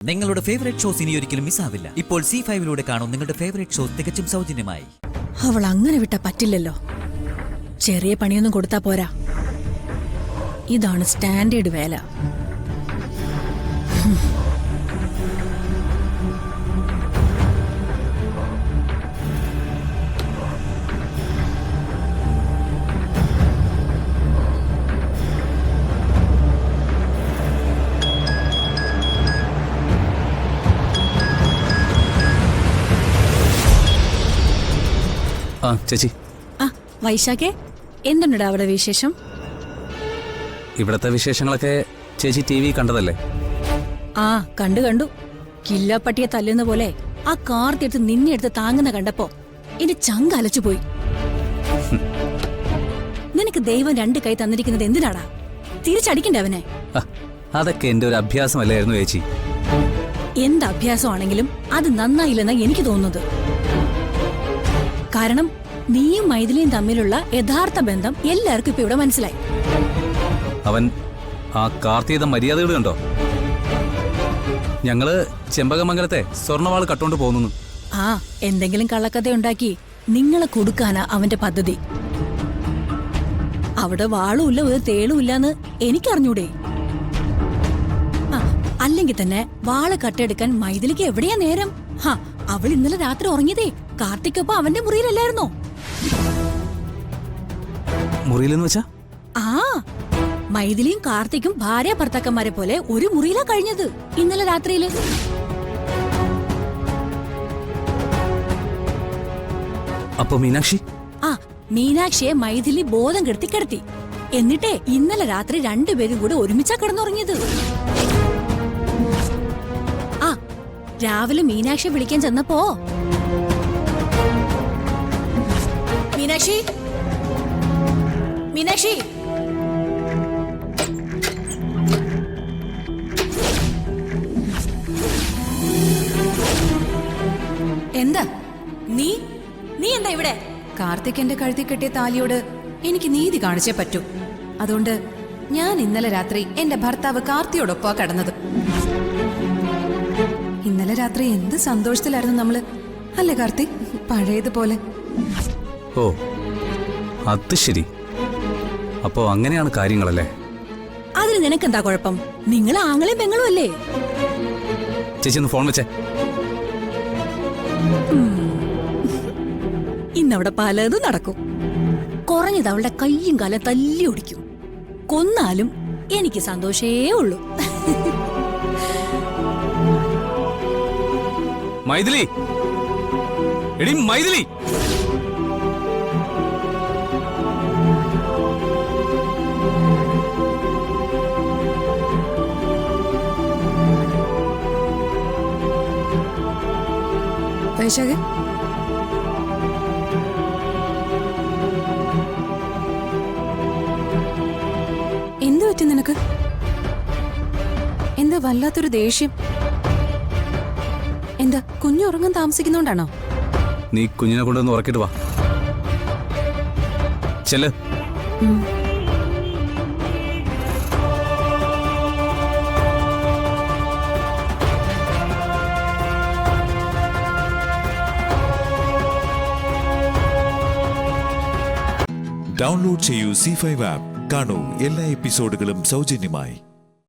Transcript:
നിങ്ങളുടെ favourite shows ഇനി ഒരിക്കലും മിസ്സാവില്ല. ഇപ്പോൾ C5 കാണും നിങ്ങളുടെ ഫേവറേറ്റ് ഷോസ് തികച്ചും സൗജന്യമായി. അവൾ അങ്ങനെ വിട്ട പറ്റില്ലല്ലോ. ചെറിയ പണിയൊന്നും കൊടുത്താ പോരാ. ഇതാണ് സ്റ്റാൻഡേർഡ് വേല. ചേച്ചി, വൈശാഖേ, എന്തുണ്ടാ അവിടെ വിശേഷം? ഇവിടത്തെ വിശേഷങ്ങളൊക്കെ ചേച്ചി TV കണ്ടതല്ലേ? കണ്ടു. കില്ലാപ്പട്ടിയെ തല്ലുന്ന പോലെ ആ കാർത്തി എടുത്ത് നിന്നെ എടുത്ത് താങ്ങുന്ന കണ്ടപ്പോ എന്റെ ചങ്ക അലച്ചു പോയി. നിനക്ക് ദൈവം 2 കൈ തന്നിരിക്കുന്നത് എന്തിനാടാ? തിരിച്ചടിക്കണ്ടേ അവനെ? അതൊക്കെ എന്റെ ഒരു അഭ്യാസമല്ലായിരുന്നു ചേച്ചി. എന്ത് അഭ്യാസമാണെങ്കിലും അത് നന്നായില്ലെന്നാ എനിക്ക് തോന്നുന്നത്. കാരണം നീയും മൈഥിലിയും തമ്മിലുള്ള യഥാർത്ഥ ബന്ധം എല്ലാവർക്കും ഇപ്പൊ ഇവിടെ മനസ്സിലായി. അവൻ ആ കാർത്തിക മര്യാദകൾ കണ്ടോ? ഞങ്ങള് ചെമ്പകമംഗലത്തെ സ്വർണവാൾ കട്ടോണ്ട് പോകുന്നു. എന്തെങ്കിലും കള്ളക്കഥ ഉണ്ടാക്കി നിങ്ങളെ കൊടുക്കാനാ അവന്റെ പദ്ധതി. അവിടെ വാളുമില്ല, ഒരു തേളുമില്ലാന്ന് എനിക്കറിഞ്ഞൂടെ? അല്ലെങ്കിൽ തന്നെ വാള് കട്ടെടുക്കാൻ മൈഥിലിക്ക് എവിടെയാ നേരം? അവൾ ഇന്നലെ രാത്രി ഉറങ്ങിയതേ കാർത്തിക്കൊപ്പം അവന്റെ മുറിയിലല്ലായിരുന്നോ? മുറിയിലെന്ന് വെച്ചാ? മൈഥിലിയും കാർത്തിക്കും ഭാര്യ ഭർത്താക്കന്മാരെ പോലെ ഒരു മുറിയിലാ കഴിഞ്ഞത് ഇന്നലെ രാത്രിയില്. അപ്പൊ മീനാക്ഷി? മീനാക്ഷിയെ മൈഥിലി ബോധം കെടുത്തി കിടത്തി. എന്നിട്ടേ ഇന്നലെ രാത്രി 2 പേരും കൂടെ ഒരുമിച്ചാ കിടന്നുറങ്ങിയത്. രാവിലെ മീനാക്ഷി വിളിക്കാൻ ചെന്നപ്പോ മീനാക്ഷി എന്താ നീ എന്താ ഇവിടെ? കാർത്തിക് എന്റെ കഴുത്തിൽ കെട്ടിയ താലിയോട് എനിക്ക് നീതി കാണിച്ചേ പറ്റൂ. അതുകൊണ്ട് ഞാൻ ഇന്നലെ രാത്രി എന്റെ ഭർത്താവ് കാർത്തിയോടൊപ്പാ കടന്നത്. ഇന്നലെ രാത്രി എന്ത് സന്തോഷത്തിലായിരുന്നു നമ്മള്, അല്ലേ കാർത്തിക്? പഴയതുപോലെ. ഓ, അത് ശരി. അപ്പോ അങ്ങനെയാണ് കാര്യങ്ങളല്ലേ? അതിന് നിനക്കെന്താ കുഴപ്പം? നിങ്ങൾ ആങ്ങളെയും പെങ്ങളും അല്ലേ? ചേച്ചി ഒന്ന് ഫോൺ വെച്ചേ. ഇന്നവിടെ പലതും നടക്കും. കുറഞ്ഞത് അവളുടെ കയ്യും കാലം തല്ലി ഒടിക്കും. കൊന്നാലും എനിക്ക് സന്തോഷേ ഉള്ളൂ. മൈഥിലി, എടി മൈഥിലി! വൈശാഖ, എന്ത് പറ്റി നിനക്ക്? എന്താ വല്ലാത്തൊരു ദേഷ്യം? എന്താ കുഞ്ഞുറങ്ങാൻ താമസിക്കുന്നോണ്ടാണോ? നീ കുഞ്ഞിനെ കൊണ്ടുവന്ന് ഉറക്കിട്ട് വാ. ചെല്ല്. ഡൗൺലോഡ് ചെയ്യൂ C5 ആപ്പ്. കാണൂ എല്ലാ എപ്പിസോഡുകളും സൗജന്യമായി.